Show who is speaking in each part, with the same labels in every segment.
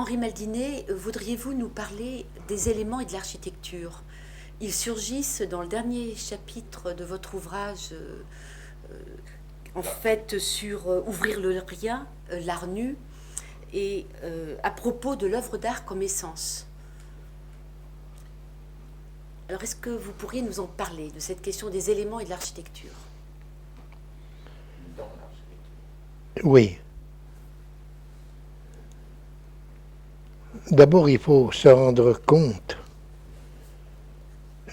Speaker 1: Henri Maldinet, voudriez-vous nous parler des éléments et de l'architecture? Ils surgissent dans le dernier chapitre de votre ouvrage, en fait, sur Ouvrir le rien, l'art nu, et à propos de l'œuvre d'art comme essence. Alors, est-ce que vous pourriez nous en parler, de cette question des éléments et de l'architecture?
Speaker 2: Oui. D'abord, il faut se rendre compte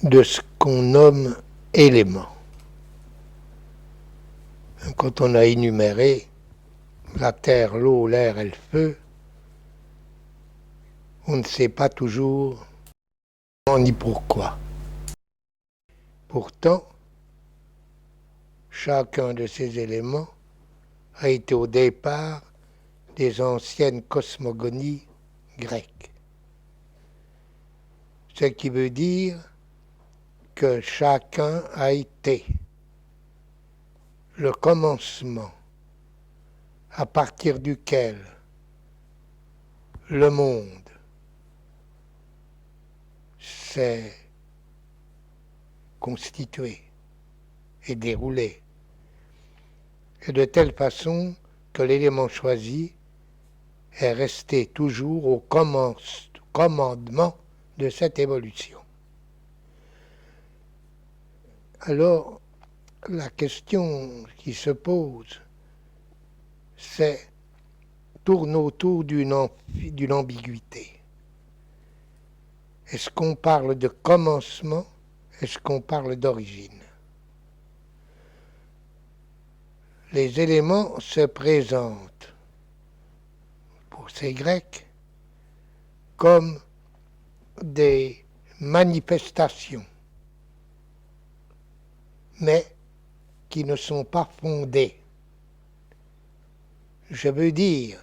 Speaker 2: de ce qu'on nomme éléments. Quand on a énuméré la terre, l'eau, l'air et le feu, on ne sait pas toujours ni pourquoi. Pourtant, chacun de ces éléments a été au départ des anciennes cosmogonies grecques. Ce qui veut dire que chacun a été le commencement à partir duquel le monde s'est constitué et déroulé, et de telle façon que l'élément choisi est resté toujours au commandement de cette évolution. Alors, la question qui se pose, tourne autour d'une ambiguïté. Est-ce qu'on parle de commencement? Est-ce qu'on parle d'origine? Les éléments se présentent, pour ces Grecs, comme des manifestations, mais qui ne sont pas fondées. Je veux dire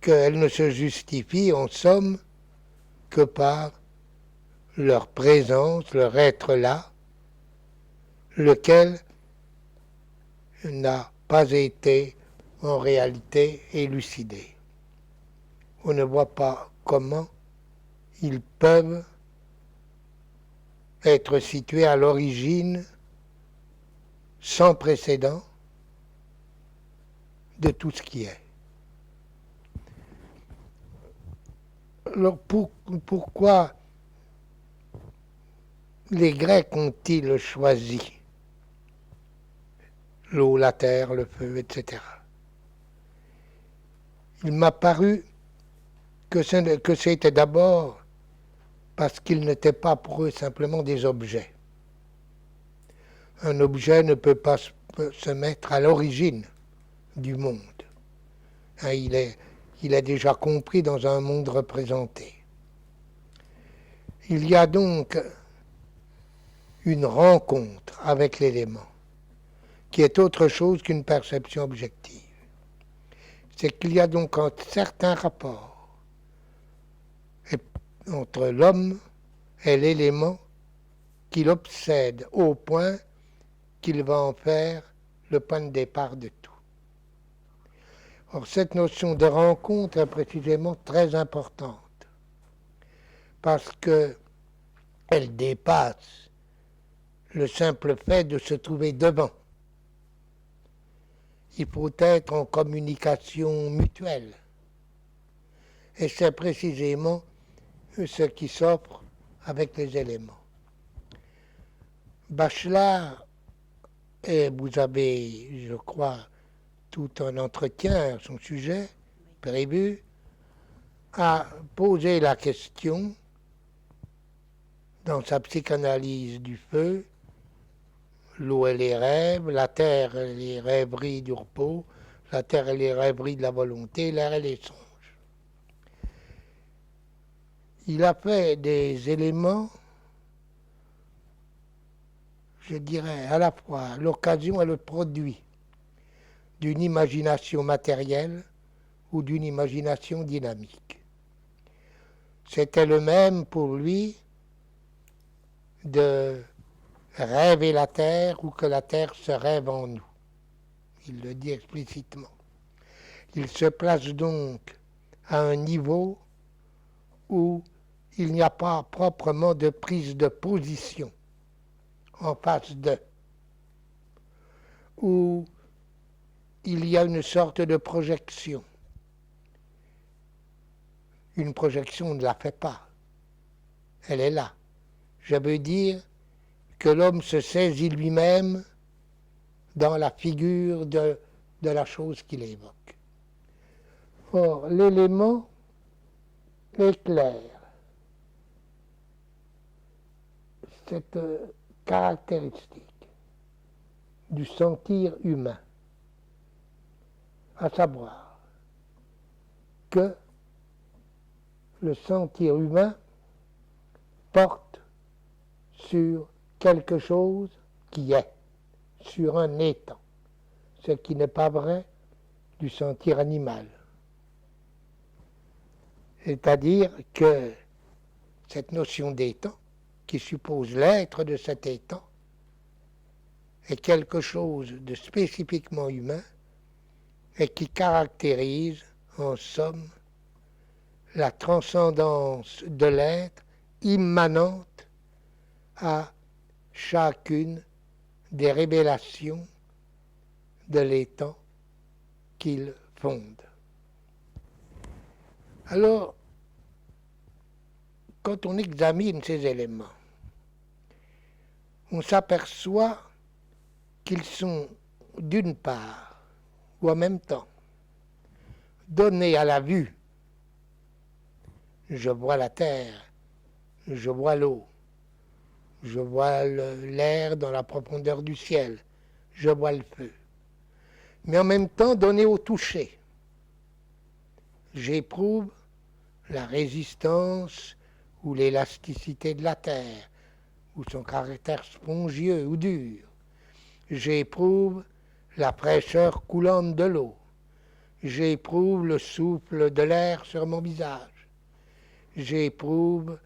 Speaker 2: qu'elles ne se justifient en somme que par leur présence, leur être là, lequel n'a pas été en réalité élucidé. On ne voit pas comment ils peuvent être situés à l'origine sans précédent de tout ce qui est. Alors pourquoi les Grecs ont-ils choisi l'eau, la terre, le feu, etc. Il m'a paru que c'était d'abord parce qu'ils n'étaient pas pour eux simplement des objets. Un objet ne peut pas se mettre à l'origine du monde. Il est déjà compris dans un monde représenté. Il y a donc une rencontre avec l'élément qui est autre chose qu'une perception objective. C'est qu'il y a donc un certain rapport entre l'homme et l'élément qui l'obsède au point qu'il va en faire le point de départ de tout. Or, cette notion de rencontre est précisément très importante parce qu'elle dépasse le simple fait de se trouver devant. Il faut être en communication mutuelle. Et c'est précisément ce qui s'offre avec les éléments. Bachelard, et vous avez, je crois, tout un entretien à son sujet prévu, a posé la question dans sa psychanalyse du feu, l'eau et les rêves, la terre et les rêveries du repos, la terre et les rêveries de la volonté, l'air et les songes. Il a fait des éléments, je dirais, à la fois l'occasion et le produit d'une imagination matérielle ou d'une imagination dynamique. C'était le même pour lui de rêver la terre ou que la terre se rêve en nous. Il le dit explicitement. Il se place donc à un niveau où il n'y a pas proprement de prise de position en face d'eux, où il y a une sorte de projection. Une projection ne la fait pas. Elle est là. Je veux dire que l'homme se saisit lui-même dans la figure de la chose qu'il évoque. Or, l'élément éclaire cette caractéristique du sentir humain, à savoir que le sentir humain porte sur quelque chose qui est, sur un étant, ce qui n'est pas vrai du sentir animal. C'est-à-dire que cette notion d'étant, qui suppose l'être de cet étant, est quelque chose de spécifiquement humain et qui caractérise, en somme, la transcendance de l'être immanente à chacune des révélations de l'étant qu'il fonde. Alors, quand on examine ces éléments, on s'aperçoit qu'ils sont, d'une part, ou en même temps, donnés à la vue. Je vois la terre, je vois l'eau, je vois l'air dans la profondeur du ciel, je vois le feu. Mais en même temps, donnés au toucher. J'éprouve la résistance ou l'élasticité de la terre, ou son caractère spongieux ou dur. J'éprouve la fraîcheur coulante de l'eau. J'éprouve le souffle de l'air sur mon visage. J'éprouve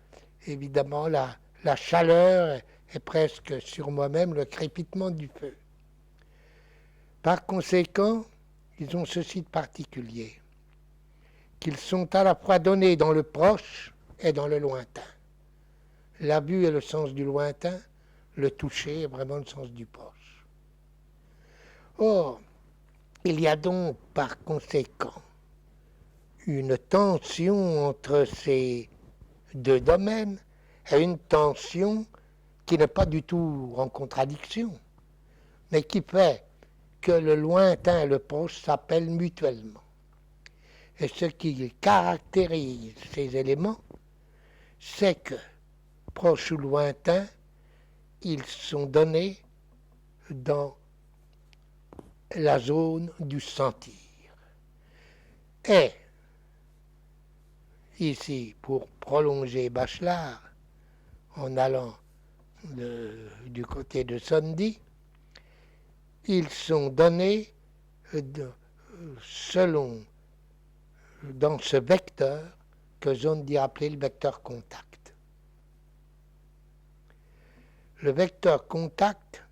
Speaker 2: évidemment la chaleur et presque sur moi-même le crépitement du feu. Par conséquent, ils ont ceci de particulier, qu'ils sont à la fois donnés dans le proche et dans le lointain. La vue est le sens du lointain, le toucher est vraiment le sens du proche. Or, il y a donc par conséquent une tension entre ces deux domaines, et une tension qui n'est pas du tout en contradiction, mais qui fait que le lointain et le proche s'appellent mutuellement. Et ce qui caractérise ces éléments, c'est que, proches ou lointains, ils sont donnés dans la zone du sentir. Et, ici, pour prolonger Bachelard, en allant du côté de Sondy, ils sont donnés selon, dans ce vecteur que Sondy a appelé le vecteur contact. Le vecteur contact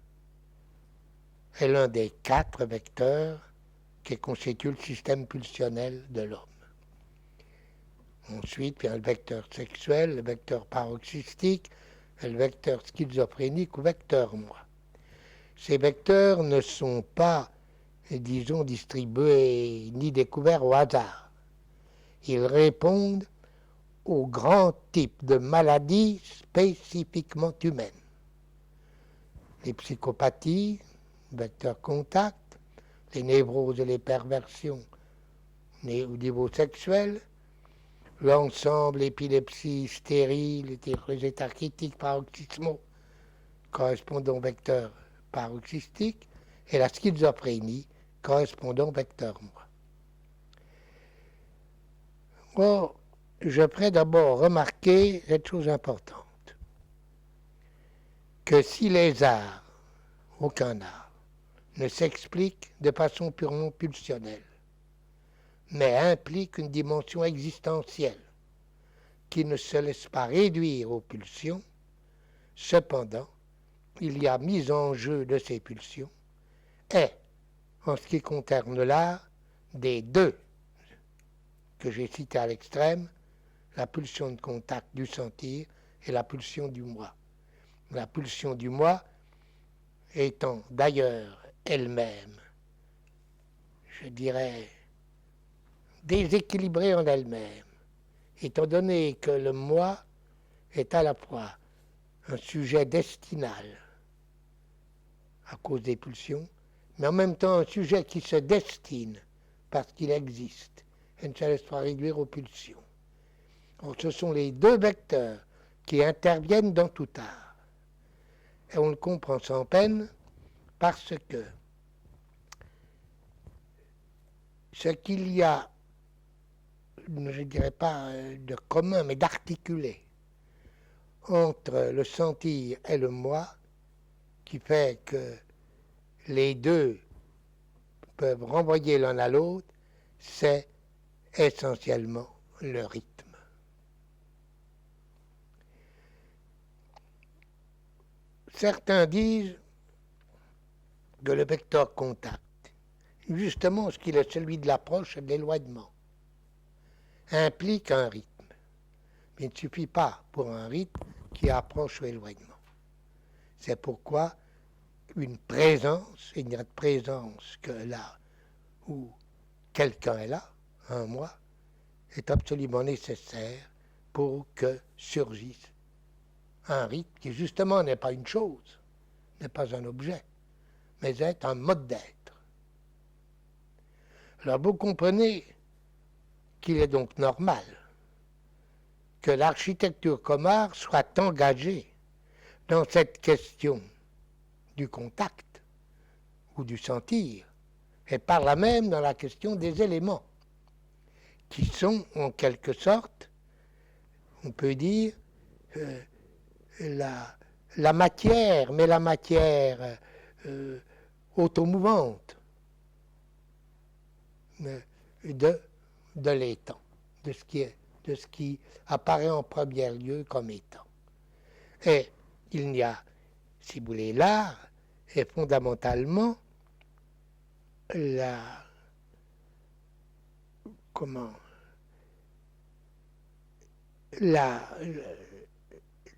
Speaker 2: est l'un des 4 vecteurs qui constituent le système pulsionnel de l'homme. Ensuite vient le vecteur sexuel, le vecteur paroxystique, le vecteur schizophrénique ou vecteur moi. Ces vecteurs ne sont pas, disons, distribués ni découverts au hasard. Ils répondent aux grands types de maladies spécifiquement humaines. Les psychopathies, vecteur contact, les névroses et les perversions au niveau sexuel, l'ensemble épilepsie stérile, les états critiques paroxysmaux correspondant au vecteur paroxystique, et la schizophrénie correspondant au vecteur moi. Or, je ferai d'abord remarquer cette chose importante, que si les arts, aucun art, ne s'explique de façon purement pulsionnelle, mais implique une dimension existentielle qui ne se laisse pas réduire aux pulsions, cependant, il y a mise en jeu de ces pulsions, et, en ce qui concerne l'art, des deux que j'ai citées à l'extrême, la pulsion de contact du sentir et la pulsion du moi. La pulsion du moi étant d'ailleurs elle-même, je dirais, déséquilibrée en elle-même, étant donné que le moi est à la fois un sujet destinal à cause des pulsions, mais en même temps un sujet qui se destine parce qu'il existe et ne se laisse pas réduire aux pulsions. Alors, ce sont les deux vecteurs qui interviennent dans tout art. Et on le comprend sans peine parce que ce qu'il y a, je ne dirais pas de commun, mais d'articulé entre le sentir et le moi, qui fait que les deux peuvent renvoyer l'un à l'autre, c'est essentiellement le rythme. Certains disent que le vecteur contact, justement ce qu'il est celui de l'approche et de l'éloignement, implique un rythme. Mais il ne suffit pas pour un rythme qui approche ou éloignement. C'est pourquoi une présence, il n'y a de présence que là où quelqu'un est là, un moi, est absolument nécessaire pour que surgisse un rythme qui justement n'est pas une chose, n'est pas un objet, mais est un mode d'être. Alors vous comprenez qu'il est donc normal que l'architecture comme art soit engagée dans cette question du contact ou du sentir, et par là même dans la question des éléments, qui sont en quelque sorte, on peut dire, la matière, mais la matière automouvante de l'étang, de ce qui apparaît en premier lieu comme étant. Et il n'y a, si vous voulez, l'art est fondamentalement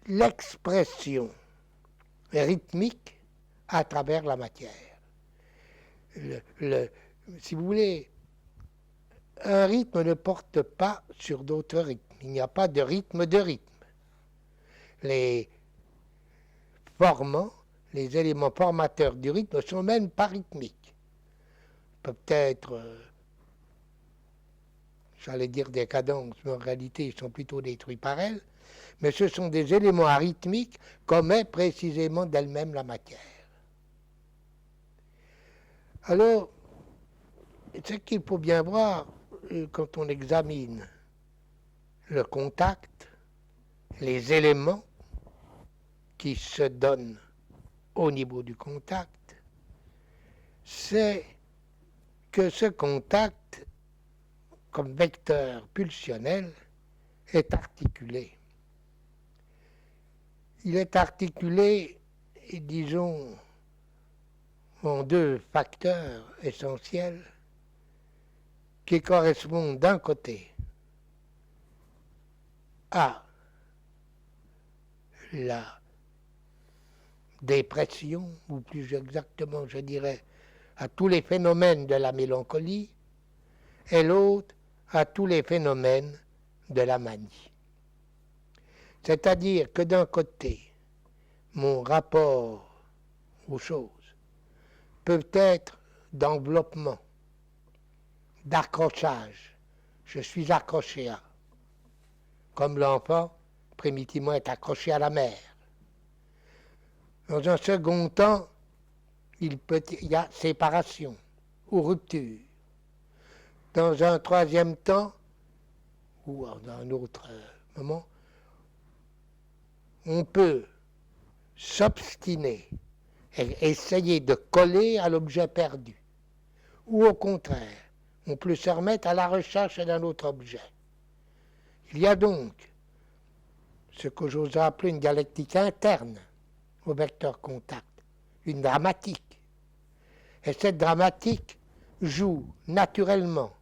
Speaker 2: l'expression rythmique à travers la matière. Si vous voulez, un rythme ne porte pas sur d'autres rythmes. Il n'y a pas de rythme de rythme. Les formants, les éléments formateurs du rythme sont même pas rythmiques. Peut-être, j'allais dire des cadences, mais en réalité ils sont plutôt détruits par elles, mais ce sont des éléments arythmiques comme est précisément d'elle-même la matière. Alors, ce qu'il faut bien voir quand on examine le contact, les éléments qui se donnent au niveau du contact, c'est que ce contact, comme vecteur pulsionnel, est articulé. Il est articulé, disons, en deux facteurs essentiels qui correspondent d'un côté à la dépression, ou plus exactement, je dirais, à tous les phénomènes de la mélancolie, et l'autre à tous les phénomènes de la manie. C'est-à-dire que d'un côté, mon rapport aux choses peut être d'enveloppement, d'accrochage. Je suis accroché à, comme l'enfant primitivement est accroché à la mère. Dans un second temps, il y a séparation ou rupture. Dans un troisième temps, ou dans un autre moment, on peut s'obstiner et essayer de coller à l'objet perdu. Ou au contraire, on peut se remettre à la recherche d'un autre objet. Il y a donc ce que j'ose appeler une dialectique interne au vecteur contact, une dramatique. Et cette dramatique joue naturellement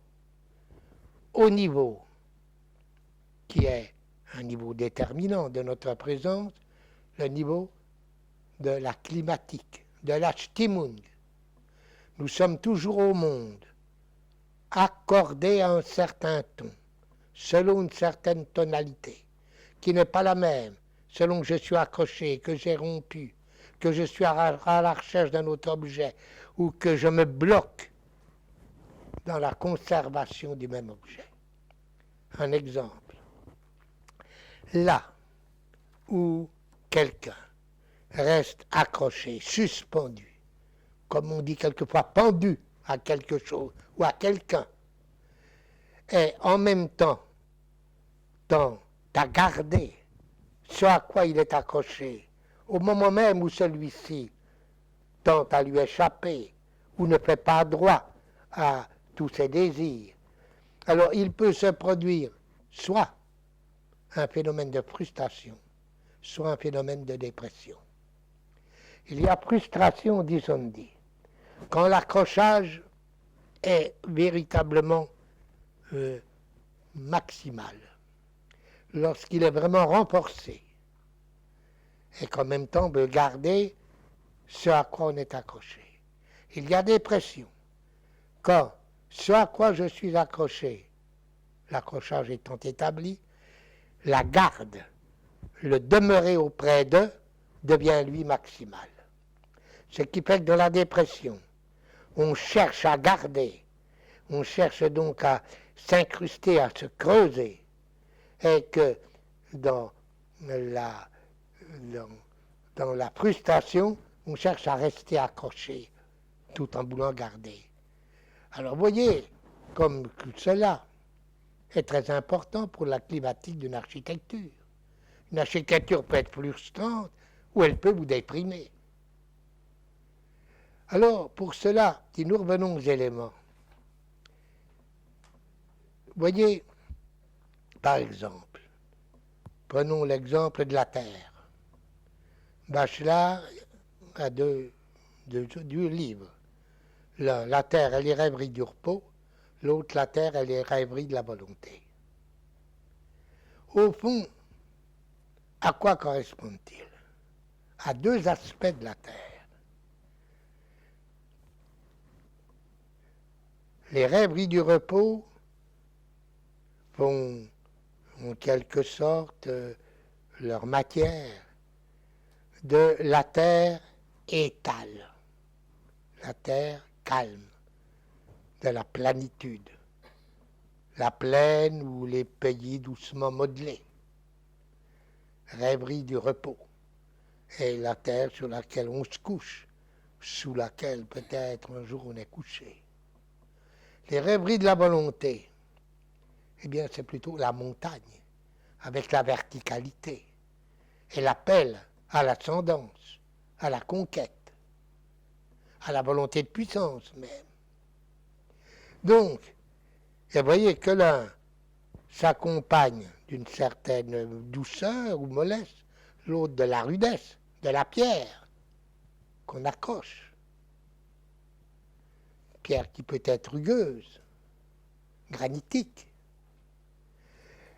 Speaker 2: au niveau qui est un niveau déterminant de notre présence, le niveau de la climatique, de la Stimmung. Nous sommes toujours au monde, accordés à un certain ton, selon une certaine tonalité, qui n'est pas la même, selon que je suis accroché, que j'ai rompu, que je suis à la recherche d'un autre objet, ou que je me bloque dans la conservation du même objet. Un exemple. Là où quelqu'un reste accroché, suspendu, comme on dit quelquefois, pendu à quelque chose ou à quelqu'un, et en même temps tend à garder ce à quoi il est accroché, au moment même où celui-ci tend à lui échapper ou ne fait pas droit à tous ses désirs, alors il peut se produire soit un phénomène de frustration, soit un phénomène de dépression. Il y a frustration, disons-dit, quand l'accrochage est véritablement maximal, lorsqu'il est vraiment renforcé, et qu'en même temps on veut garder ce à quoi on est accroché. Il y a dépression, quand ce à quoi je suis accroché, l'accrochage étant établi, la garde, le demeurer auprès d'eux, devient lui maximal. Ce qui fait que dans la dépression, on cherche à garder, on cherche donc à s'incruster, à se creuser, et que dans la frustration, on cherche à rester accroché, tout en voulant garder. Alors voyez, comme tout cela est très important pour la climatique d'une architecture. Une architecture peut être frustrante ou elle peut vous déprimer. Alors, pour cela, si nous revenons aux éléments, voyez, par exemple, prenons l'exemple de la Terre. Bachelard a deux livres. La Terre et les rêveries du repos, l'autre, la Terre et les rêveries de la volonté. Au fond, à quoi correspondent-ils? À deux aspects de la Terre. Les rêveries du repos font en quelque sorte leur matière de la terre étale, la terre calme, de la planitude, la plaine ou les pays doucement modelés, rêverie du repos, et la terre sur laquelle on se couche, sous laquelle peut-être un jour on est couché. Les rêveries de la volonté, eh bien c'est plutôt la montagne, avec la verticalité, et l'appel à l'ascendance, à la conquête, à la volonté de puissance même. Donc, vous voyez que l'un s'accompagne d'une certaine douceur ou mollesse, l'autre de la rudesse, de la pierre qu'on accroche. Pierre qui peut être rugueuse, granitique.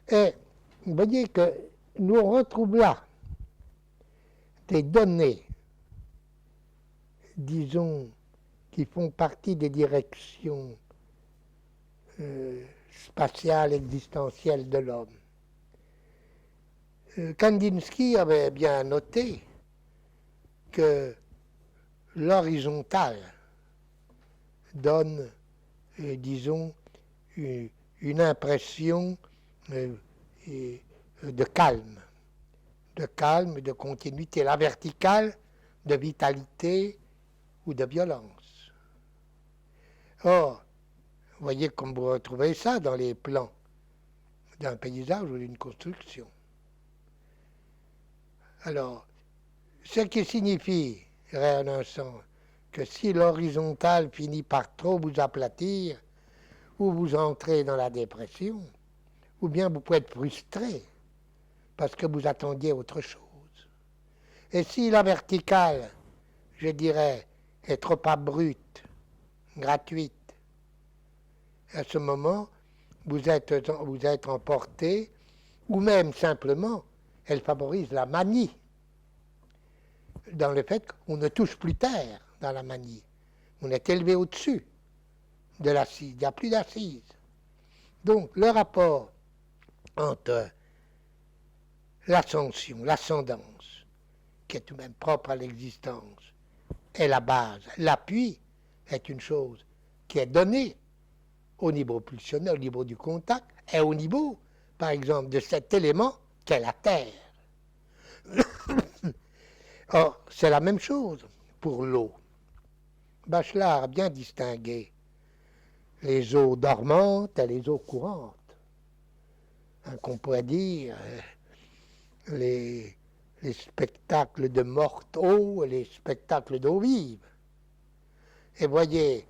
Speaker 2: Et vous voyez que nous retrouvons là des données, disons, qui font partie des directions spatiales, existentielles de l'homme. Kandinsky avait bien noté que l'horizontale donne, disons, une impression de calme, de continuité. La verticale, de vitalité ou de violence. Or, vous voyez comme vous retrouvez ça dans les plans d'un paysage ou d'une construction. Alors, ce qui signifie, en un sens, que si l'horizontale finit par trop vous aplatir, ou vous entrez dans la dépression, ou bien vous pouvez être frustré parce que vous attendiez autre chose. Et si la verticale, je dirais, est trop abrupte, gratuite, à ce moment, vous êtes emporté, ou même simplement, elle favorise la manie, dans le fait qu'on ne touche plus terre dans la manie. On est élevé au-dessus de l'assise, il n'y a plus d'assise. Donc le rapport entre l'ascension, l'ascendance, qui est tout de même propre à l'existence, est la base. L'appui est une chose qui est donnée au niveau pulsionnel, au niveau du contact, et au niveau, par exemple, de cet élément qu'est la Terre. Or, c'est la même chose pour l'eau. Bachelard a bien distingué les eaux dormantes et les eaux courantes. Qu'on pourrait dire les spectacles de morte eau et les spectacles d'eau vive. Et voyez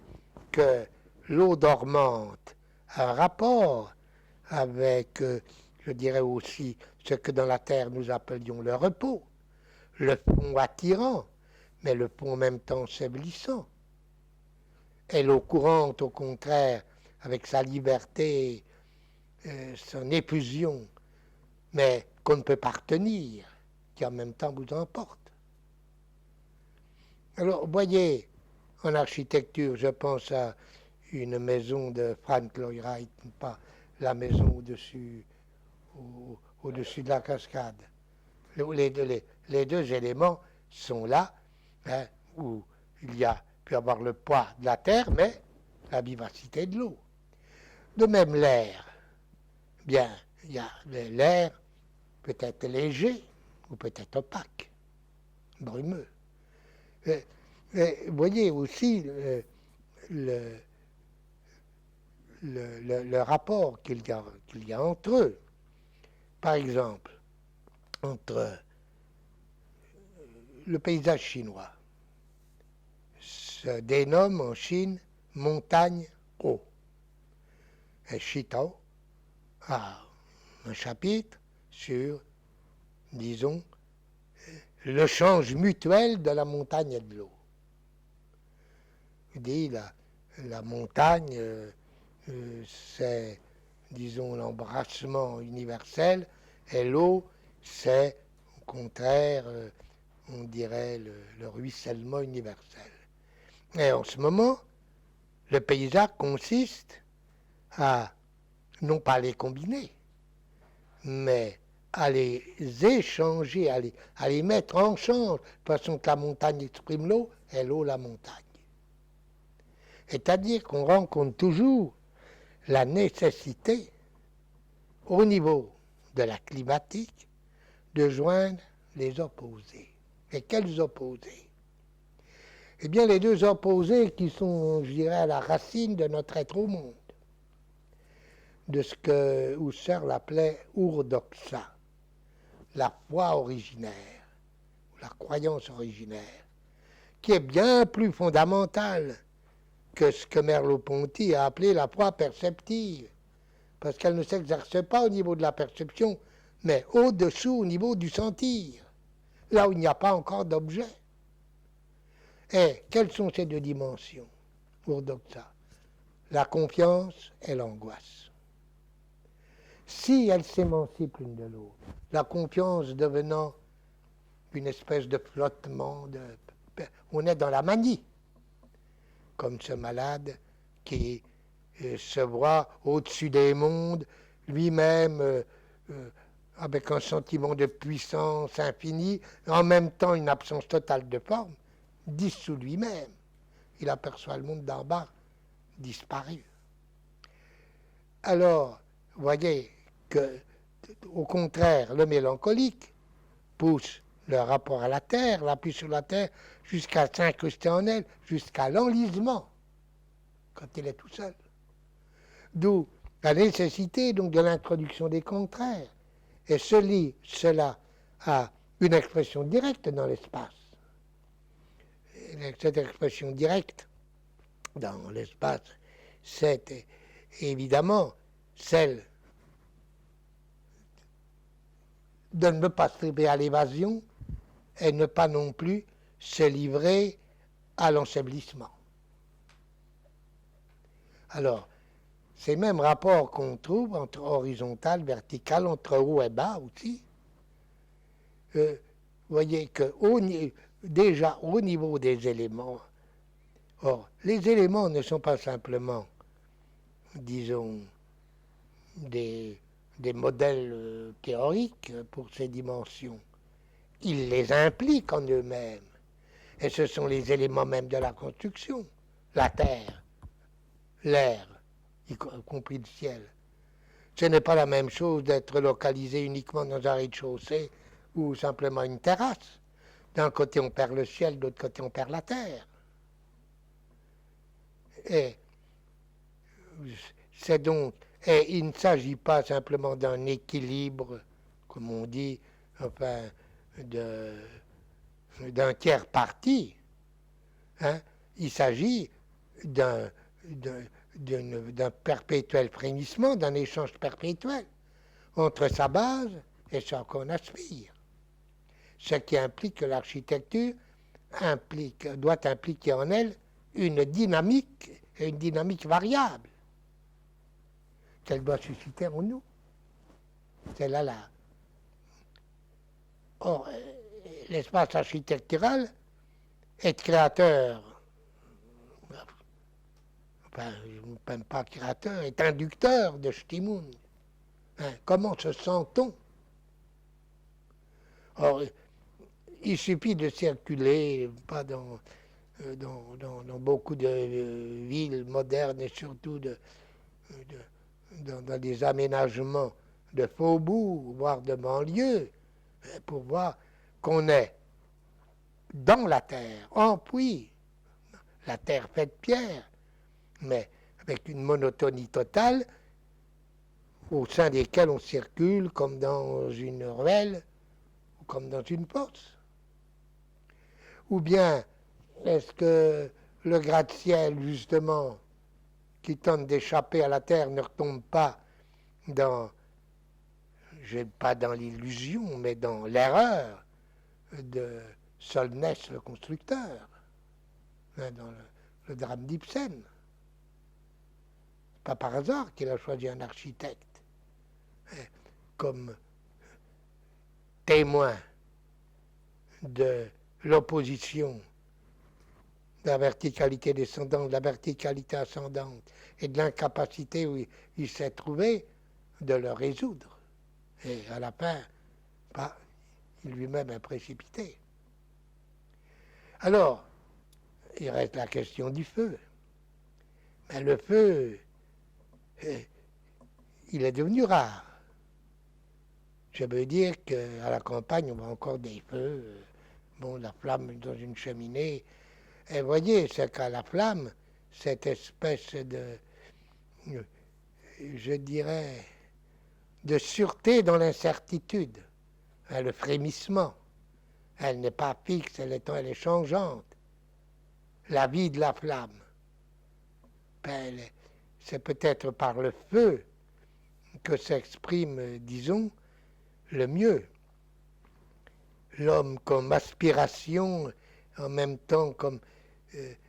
Speaker 2: que l'eau dormante a un rapport avec, je dirais aussi, ce que dans la terre nous appelions le repos, le fond attirant, mais le fond en même temps s'éblissant. Et l'eau courante, au contraire, avec sa liberté, son effusion, mais qu'on ne peut pas retenir, qui en même temps vous emporte. Alors, voyez, en architecture, je pense à une maison de Frank Lloyd Wright, pas la maison au-dessus de la cascade. Les deux éléments sont là, hein, où il y a pu avoir le poids de la terre, mais la vivacité de l'eau. De même l'air. Bien, il y a l'air peut être léger ou peut être opaque, brumeux. Vous voyez aussi le rapport qu'il y a entre eux. Par exemple, entre le paysage chinois se dénomme en Chine montagne haut. Et Chitao a un chapitre sur, disons, le change mutuel de la montagne et de l'eau. Il dit la montagne, c'est, disons, l'embrassement universel, et l'eau, c'est, au contraire, on dirait le ruissellement universel. Et en ce moment, le paysage consiste à, non pas les combiner, mais à les échanger, à les mettre en change, de façon que la montagne exprime l'eau et l'eau la montagne. C'est-à-dire qu'on rencontre toujours la nécessité, au niveau de la climatique, de joindre les opposés. Et quels opposés? Eh bien, les deux opposés qui sont, je dirais, à la racine de notre être au monde, de ce que Husserl appelait Urdoxa, la foi originaire, la croyance originaire, qui est bien plus fondamentale que ce que Merleau-Ponty a appelé la foi perceptive, parce qu'elle ne s'exerce pas au niveau de la perception, mais au-dessous, au niveau du sentir, là où il n'y a pas encore d'objet. Et quelles sont ces deux dimensions pour Doxa? La confiance et l'angoisse. Si elles s'émancipent l'une de l'autre, la confiance devenant une espèce de flottement, on est dans la manie, comme ce malade qui se voit au-dessus des mondes, lui-même avec un sentiment de puissance infinie, en même temps une absence totale de forme, dissous lui-même. Il aperçoit le monde d'en bas disparu. Alors, vous voyez que, au contraire, le mélancolique pousse le rapport à la terre, l'appui sur la terre, jusqu'à s'incruster en elle, jusqu'à l'enlisement, quand il est tout seul. D'où la nécessité donc de l'introduction des contraires. Et cela a une expression directe dans l'espace. Cette expression directe dans l'espace, c'est évidemment celle de ne pas se livrer à l'évasion et ne pas non plus se livrer à l'ensevelissement. Alors, ces mêmes rapports qu'on trouve entre horizontal, vertical, entre haut et bas aussi. Vous voyez que déjà au niveau des éléments, or, les éléments ne sont pas simplement, disons, des modèles théoriques pour ces dimensions. Ils les impliquent en eux-mêmes. Et ce sont les éléments même de la construction. La terre, l'air, y compris le ciel. Ce n'est pas la même chose d'être localisé uniquement dans un rez-de-chaussée ou simplement une terrasse. D'un côté on perd le ciel, de l'autre côté on perd la terre. Et c'est donc, et il ne s'agit pas simplement d'un équilibre, comme on dit, enfin, d'un tiers parti. Hein. Il s'agit d'un perpétuel frémissement, d'un échange perpétuel entre sa base et ce qu'on aspire. Ce qui implique que l'architecture doit impliquer en elle une dynamique, et une dynamique variable, qu'elle doit susciter en nous. C'est là. Or, l'espace architectural est créateur, enfin, je ne m'aime pas créateur, est inducteur de Stimmung. Hein, comment se sent-on? Or, il suffit de circuler, pas dans beaucoup de villes modernes et surtout dans des aménagements de faubourgs, voire de banlieues, pour voir qu'on est dans la terre, enfoui, la terre faite de pierre, mais avec une monotonie totale, au sein desquelles on circule comme dans une ruelle ou comme dans une fosse. Ou bien, est-ce que le gratte-ciel, justement, qui tente d'échapper à la terre, ne retombe pas pas dans l'illusion, mais dans l'erreur de Solness, le constructeur, hein, dans le drame d'Ibsen. Pas par hasard qu'il a choisi un architecte comme témoin de l'opposition de la verticalité descendante, de la verticalité ascendante et de l'incapacité où il s'est trouvé de le résoudre. Et à la fin, il lui-même est précipité. Alors, il reste la question du feu. Mais le feu, il est devenu rare. Je veux dire qu'à la campagne, on voit encore des feux. Bon, la flamme dans une cheminée. Et voyez, c'est qu'à la flamme, cette espèce de, je dirais, de sûreté dans l'incertitude, hein, le frémissement. Elle n'est pas fixe, elle est changeante. La vie de la flamme, c'est peut-être par le feu que s'exprime, disons, le mieux. L'homme comme aspiration, en même temps comme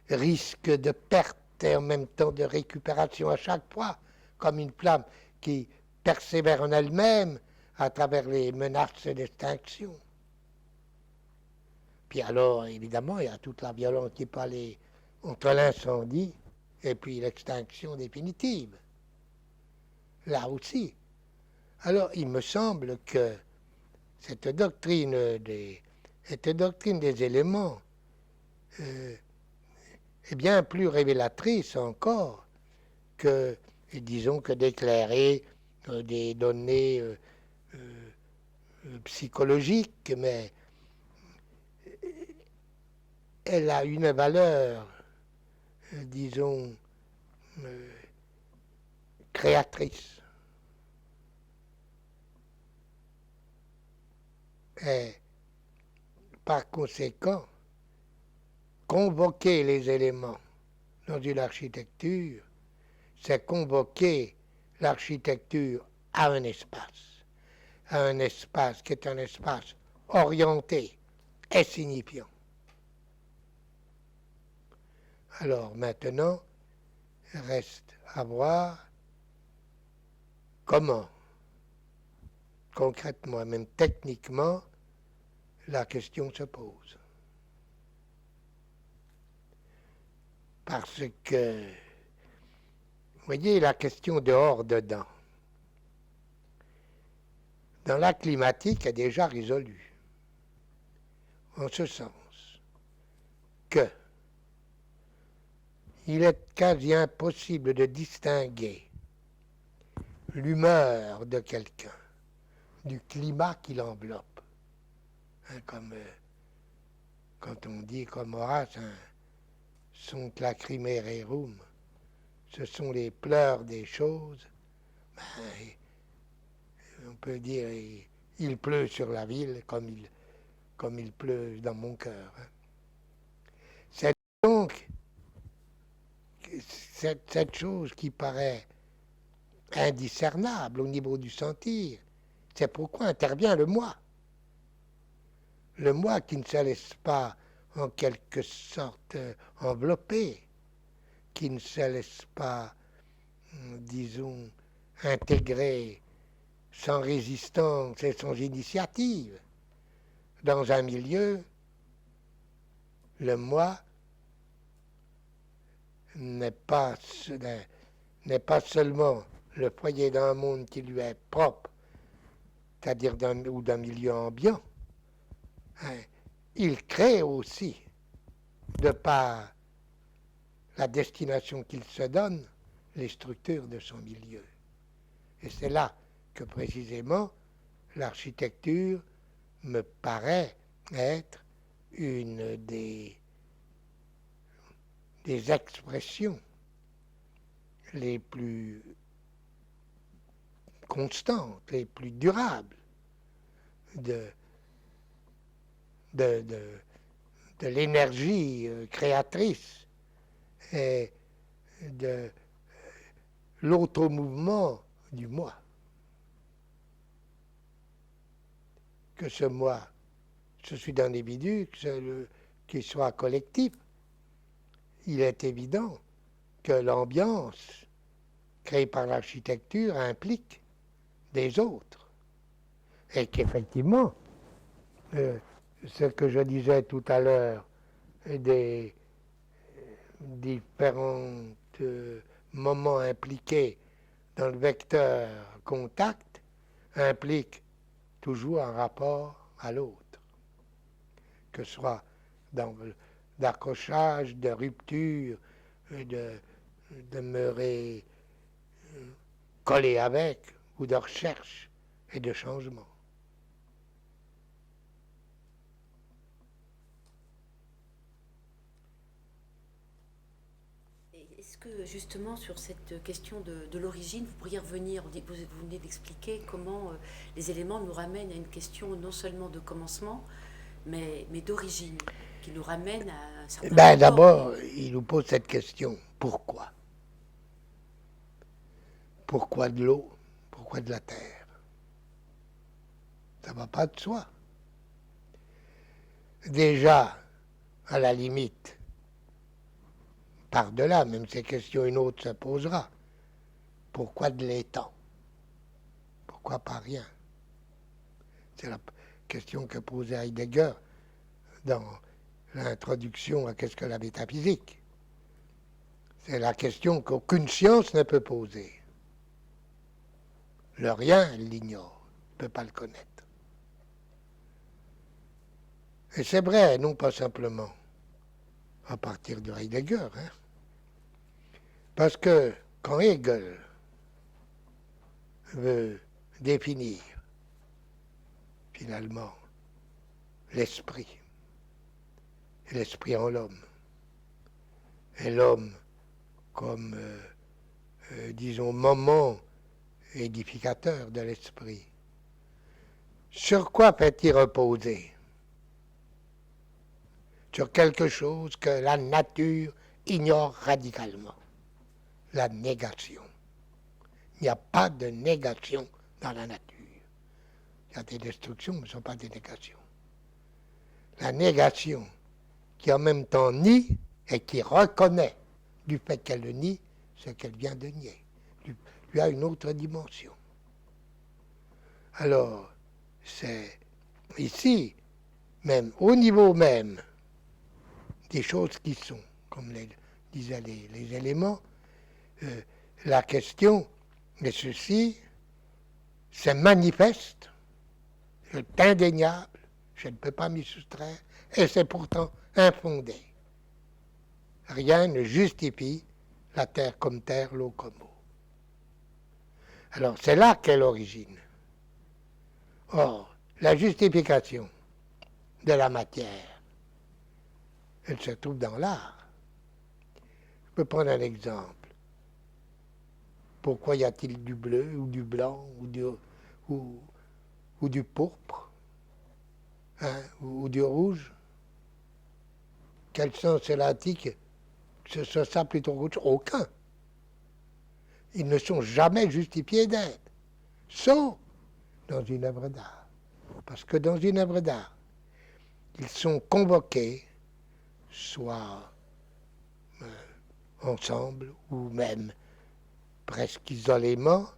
Speaker 2: risque de perte et en même temps de récupération à chaque fois, comme une flamme qui persévère en elle-même à travers les menaces d'extinction. Puis alors, évidemment, il y a toute la violence qui peut aller entre l'incendie et puis l'extinction définitive. Là aussi. Alors, il me semble que cette doctrine des éléments est bien plus révélatrice encore que, disons, que d'éclairer des données psychologiques, mais elle a une valeur, disons, créatrice. Et par conséquent, convoquer les éléments dans une architecture, c'est convoquer l'architecture à un espace qui est un espace orienté et signifiant. Alors maintenant, reste à voir comment, concrètement, même techniquement, la question se pose. Parce que, vous voyez, la question dehors-dedans, dans la climatique, est déjà résolue. En ce sens que il est quasi impossible de distinguer l'humeur de quelqu'un du climat qui l'enveloppe. Hein, comme quand on dit comme Horace, hein, sunt lacrymae rerum, ce sont les pleurs des choses. Ben, on peut dire il pleut sur la ville comme il pleut dans mon cœur. Hein. C'est donc cette chose qui paraît indiscernable au niveau du sentir. C'est pourquoi intervient le moi. Le moi qui ne se laisse pas en quelque sorte envelopper, qui ne se laisse pas, disons, intégrer sans résistance et sans initiative dans un milieu. Le moi n'est pas seulement le foyer d'un monde qui lui est propre, c'est-à-dire d'un milieu ambiant. Hein, il crée aussi, de par la destination qu'il se donne, les structures de son milieu. Et c'est là que précisément l'architecture me paraît être une des expressions les plus constantes, les plus durables de l'énergie créatrice et de l'automouvement du moi. Que ce moi, je suis d'individu, qu'il soit collectif, il est évident que l'ambiance créée par l'architecture implique des autres. Et qu'effectivement, ce que je disais tout à l'heure, des différents moments impliqués dans le vecteur contact, implique toujours un rapport à l'autre, que ce soit dans d'accrochage, de rupture, de demeurer collé avec, ou de recherche et de changement.
Speaker 1: Est-ce que justement sur cette question de l'origine, vous pourriez revenir, vous venez d'expliquer comment les éléments nous ramènent à une question non seulement de commencement, mais d'origine, qui nous ramène à un certain rapport.
Speaker 2: D'abord, il nous pose cette question, pourquoi? Pourquoi de l'eau? Pourquoi de la terre? Ça ne va pas de soi. Déjà, à la limite, par-delà, même ces questions, une autre se posera. Pourquoi de l'étang? Pourquoi pas rien? C'est la question que posait Heidegger dans l'introduction à qu'est-ce que la métaphysique. C'est la question qu'aucune science ne peut poser. Le rien, elle l'ignore, ne peut pas le connaître. Et c'est vrai, non pas simplement à partir de Heidegger, hein, parce que quand Hegel veut définir finalement l'esprit, et l'esprit en l'homme, et l'homme comme, disons, moment édificateur de l'esprit, sur quoi fait-il reposer? Sur quelque chose que la nature ignore radicalement, la négation. Il n'y a pas de négation dans la nature. Il y a des destructions, mais ce ne sont pas des négations. La négation qui en même temps nie et qui reconnaît du fait qu'elle le nie ce qu'elle vient de nier, lui a une autre dimension. Alors, c'est ici, même au niveau même des choses qui sont, comme disaient les éléments, la question est ceci, c'est manifeste, c'est indéniable, je ne peux pas m'y soustraire, et c'est pourtant infondé. Rien ne justifie la terre comme terre, l'eau comme eau. Alors c'est là qu'est l'origine. Or, la justification de la matière, elle se trouve dans l'art. Je peux prendre un exemple. Pourquoi y a-t-il du bleu ou du blanc ou du pourpre, hein, ou du rouge? Quel sens cela que ce soit ça plutôt qu'autre chose? Aucun. Ils ne sont jamais justifiés d'être, sauf dans une œuvre d'art. Parce que dans une œuvre d'art, ils sont convoqués, soit ensemble, ou même presque isolément,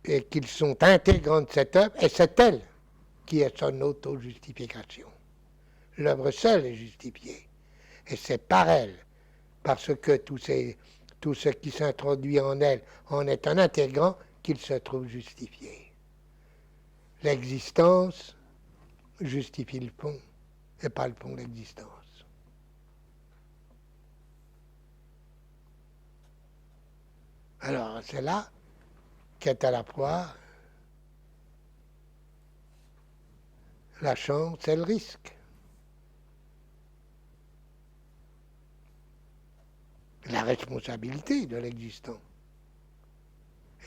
Speaker 2: et qu'ils sont intégrants de cette œuvre, et c'est elle qui est son auto-justification. L'œuvre seule est justifiée, et c'est par elle, parce que tout ce qui s'introduit en elle en est un intégrant, qu'il se trouve justifié. L'existence justifie le fond, et pas le fond l'existence. Alors c'est là qu'est à la fois la chance et le risque. La responsabilité de l'existant.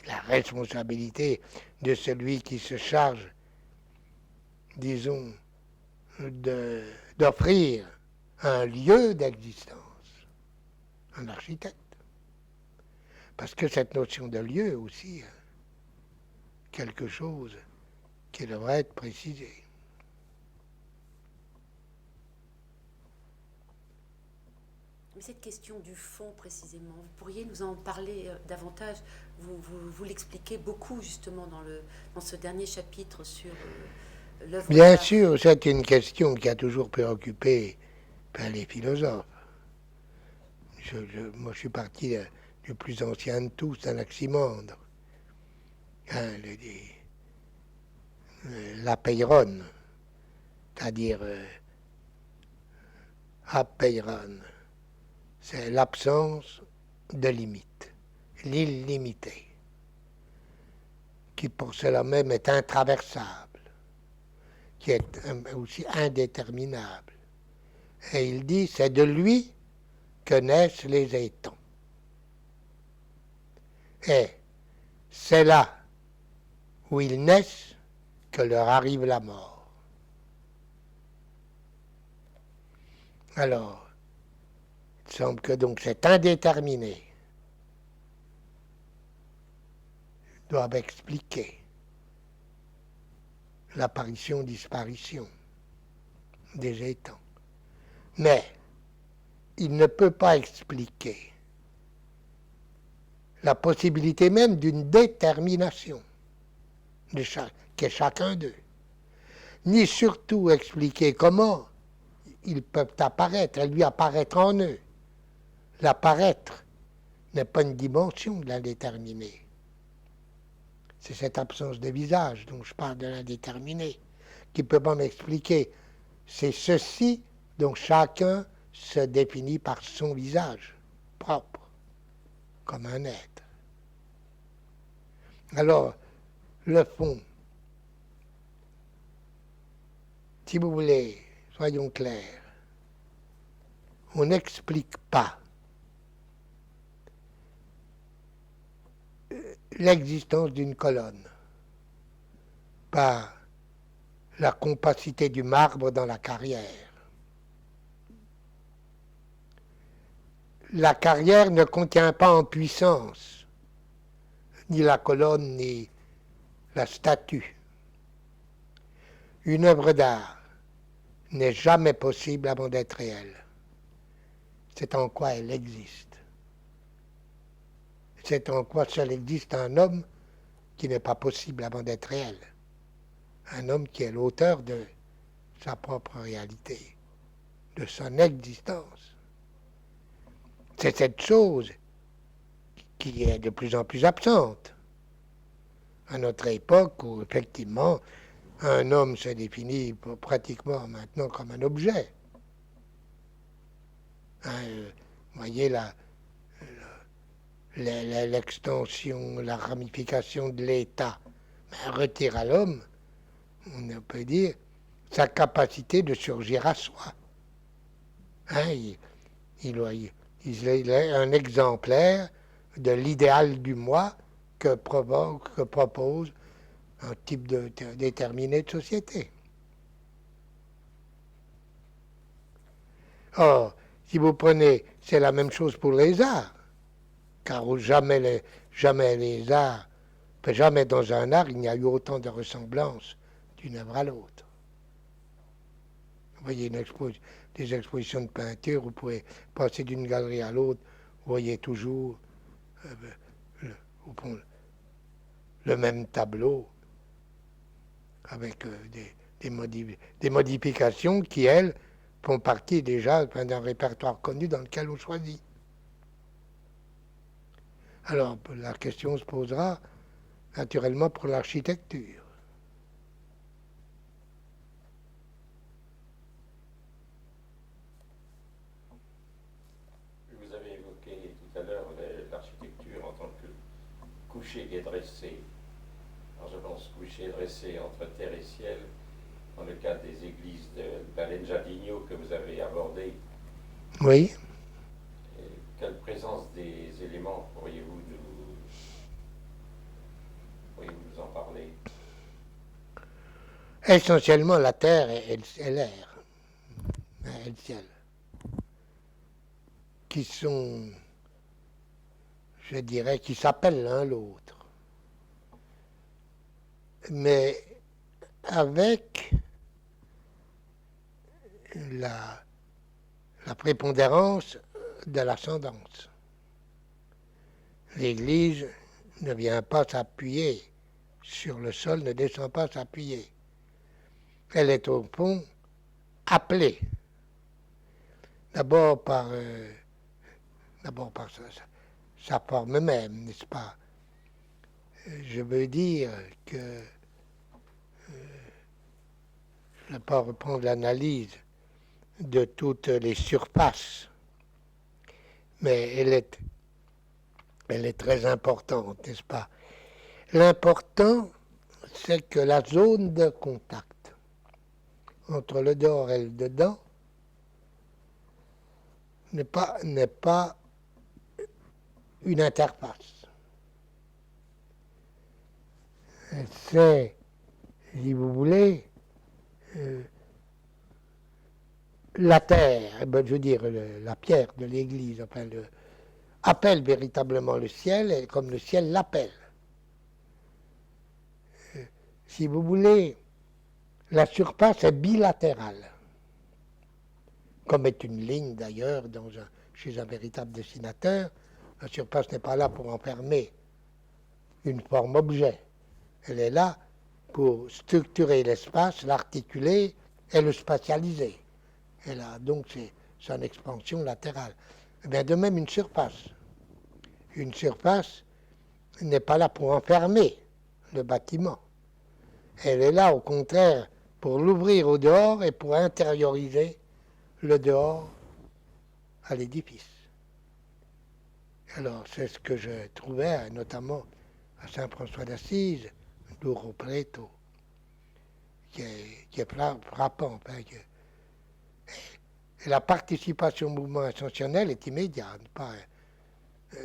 Speaker 2: La responsabilité de celui qui se charge, disons, d'offrir un lieu d'existence, un architecte. Parce que cette notion de lieu est aussi quelque chose qui devrait être précisé.
Speaker 1: Mais cette question du fond, précisément, vous pourriez nous en parler davantage. Vous l'expliquez beaucoup, justement, dans ce dernier chapitre sur l'œuvre
Speaker 2: Bien
Speaker 1: d'art.
Speaker 2: sûr, c'est une question qui a toujours préoccupé les philosophes. Moi, je suis parti du plus ancien de tous, Anaximandre. Hein, l'apeiron, c'est-à-dire apeiron, c'est l'absence de limite, l'illimité, qui pour cela même est intraversable, qui est aussi indéterminable. Et il dit, c'est de lui que naissent les étangs. Et c'est là où ils naissent que leur arrive la mort. Alors, il semble que donc c'est indéterminé doivent expliquer l'apparition-disparition des étangs. Mais il ne peut pas expliquer la possibilité même d'une détermination qu'est chacun d'eux, ni surtout expliquer comment ils peuvent apparaître, et lui apparaître en eux. L'apparaître n'est pas une dimension de l'indéterminé. C'est cette absence de visage dont je parle de l'indéterminé, qui ne peut pas m'expliquer. C'est ceci dont chacun se définit par son visage propre, comme un être. Alors, le fond, si vous voulez, soyons clairs, on n'explique pas l'existence d'une colonne par la compacité du marbre dans la carrière. La carrière ne contient pas en puissance ni la colonne ni la statue. Une œuvre d'art n'est jamais possible avant d'être réelle. C'est en quoi elle existe. C'est en quoi seul existe un homme qui n'est pas possible avant d'être réel. Un homme qui est l'auteur de sa propre réalité, de son existence. C'est cette chose qui est de plus en plus absente. À notre époque, où effectivement, un homme se définit pratiquement maintenant comme un objet. Vous voyez l'extension, la ramification de l'État retire à l'homme, on peut dire, sa capacité de surgir à soi. Il est un exemplaire de l'idéal du moi que propose un type déterminé de société. Or, si vous prenez, c'est la même chose pour les arts, car jamais les arts, jamais dans un art, il n'y a eu autant de ressemblances d'une œuvre à l'autre. Vous voyez des expositions de peinture, vous pouvez passer d'une galerie à l'autre, vous voyez toujours le même tableau, avec des modifications qui, elles, font partie déjà d'un répertoire connu dans lequel on choisit. Alors, la question se posera naturellement pour l'architecture.
Speaker 3: Vous avez évoqué tout à l'heure l'architecture en tant que coucher qui est dressé. Alors je pense coucher dressé entre terre et ciel, dans le cadre des églises d'Alenjadinho que vous avez abordé.
Speaker 2: Oui.
Speaker 3: Et quelle présence des éléments pourriez-vous nous en parler?
Speaker 2: Essentiellement la terre et l'air, et le ciel, qui sont, je dirais, qui s'appellent l'un l'autre. Mais avec la prépondérance de l'ascendance. L'Église ne vient pas s'appuyer sur le sol, ne descend pas s'appuyer. Elle est au fond appelée, d'abord par sa forme même, n'est-ce pas? Je veux dire que je ne vais pas reprendre l'analyse de toutes les surfaces, mais elle est très importante, n'est-ce pas? L'important, c'est que la zone de contact entre le dehors et le dedans n'est pas une interface. C'est, si vous voulez, la terre, je veux dire la pierre de l'église, enfin, appelle véritablement le ciel, et comme le ciel l'appelle. Si vous voulez, la surface est bilatérale, comme est une ligne d'ailleurs chez un véritable dessinateur. La surface n'est pas là pour enfermer une forme objet. Elle est là pour structurer l'espace, l'articuler et le spatialiser. Elle a donc son expansion latérale. Et bien de même une surface. Une surface n'est pas là pour enfermer le bâtiment. Elle est là au contraire pour l'ouvrir au dehors et pour intérioriser le dehors à l'édifice. Alors c'est ce que je trouvais notamment à Saint-François d'Assise, Duro Preto, qui est frappant. Et la participation au mouvement ascensionnel est immédiate.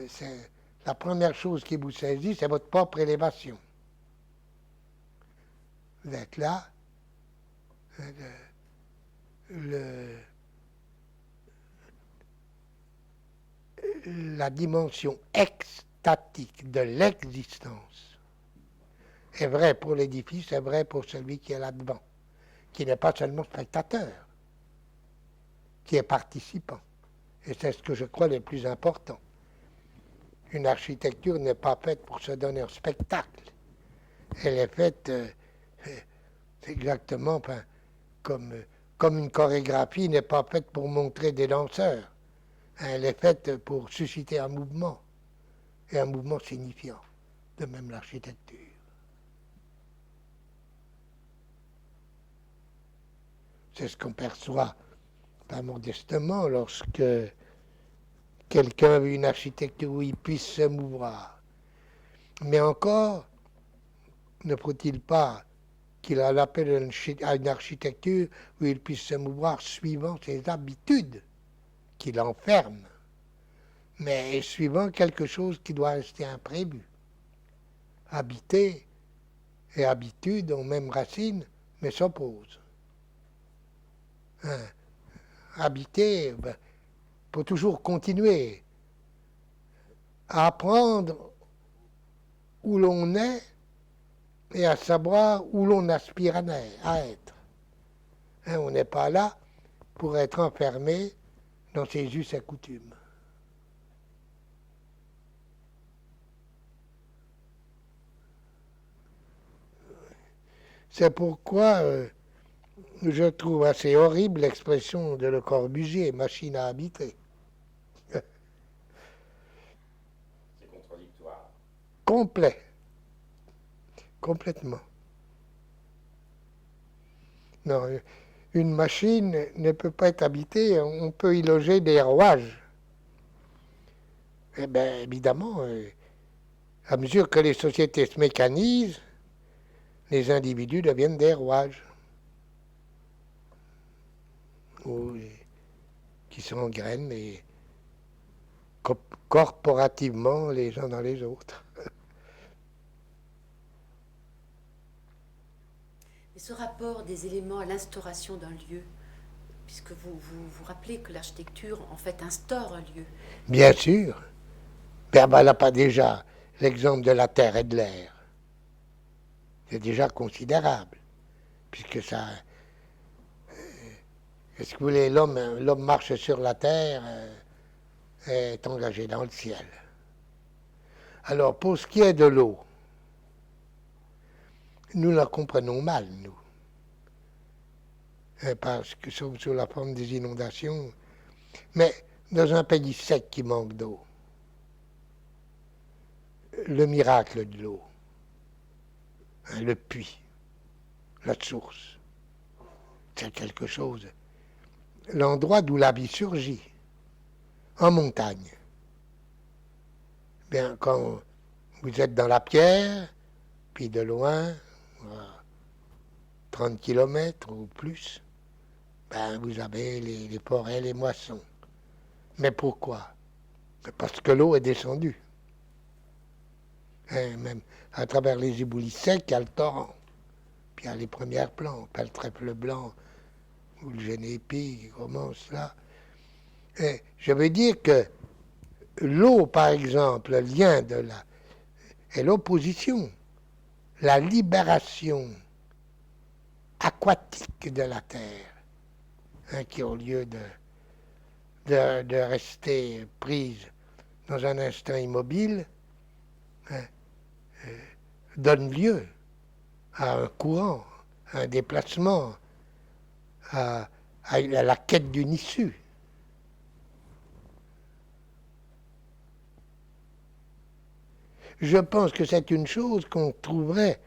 Speaker 2: C'est la première chose qui vous saisit, c'est votre propre élévation. Vous êtes là, la dimension extatique de l'existence est vraie pour l'édifice, est vraie pour celui qui est là-devant, qui n'est pas seulement spectateur, qui est participant. Et c'est ce que je crois le plus important. Une architecture n'est pas faite pour se donner un spectacle, elle est faite exactement comme, comme une chorégraphie n'est pas faite pour montrer des danseurs. Elle est faite pour susciter un mouvement, et un mouvement signifiant, de même l'architecture. C'est ce qu'on perçoit, pas modestement, lorsque quelqu'un veut une architecture où il puisse se mouvoir. Mais encore, ne faut-il pas qu'il a l'appel à une architecture où il puisse se mouvoir suivant ses habitudes, qu'il enferme, mais suivant quelque chose qui doit rester imprévu. Habiter et habitude ont même racine, mais s'opposent. Hein. Habiter, faut toujours continuer à apprendre où l'on est et à savoir où l'on aspire à être. Hein, on n'est pas là pour être enfermé dans ses us et coutumes. C'est pourquoi je trouve assez horrible l'expression de Le Corbusier, machine à habiter.
Speaker 3: C'est contradictoire.
Speaker 2: Complet. Complètement. Non, une machine ne peut pas être habitée, on peut y loger des rouages. Eh bien, évidemment, à mesure que les sociétés se mécanisent, les individus deviennent des rouages. Qui s'engrainent et corporativement les uns dans les autres.
Speaker 1: Et ce rapport des éléments à l'instauration d'un lieu, puisque vous rappelez que l'architecture, en fait, instaure un lieu.
Speaker 2: Bien sûr. Ben, là, pas déjà l'exemple de la terre et de l'air. C'est déjà considérable, puisque ça... Est-ce que vous voulez, l'homme marche sur la terre, est engagé dans le ciel. Alors, pour ce qui est de l'eau, nous la comprenons mal, nous. Parce que sauf sous la forme des inondations. Mais dans un pays sec qui manque d'eau, le miracle de l'eau, hein, le puits, la source, c'est quelque chose. L'endroit d'où la vie surgit, en montagne. Bien, quand vous êtes dans la pierre, puis de loin, 30 km ou plus, ben, vous avez les forêts, les moissons. Mais pourquoi? Parce que l'eau est descendue. Hein, même à travers les éboulis secs, il y a le torrent. Puis il y a les premières plantes, le trèfle blanc ou le génépi qui commence là. Et je veux dire que l'eau, par exemple, le lien de la... est l'opposition, la libération aquatique de la terre, hein, qui au lieu de rester prise dans un instant immobile, hein, donne lieu à un courant, à un déplacement, à la quête d'une issue. Je pense que c'est une chose qu'on trouverait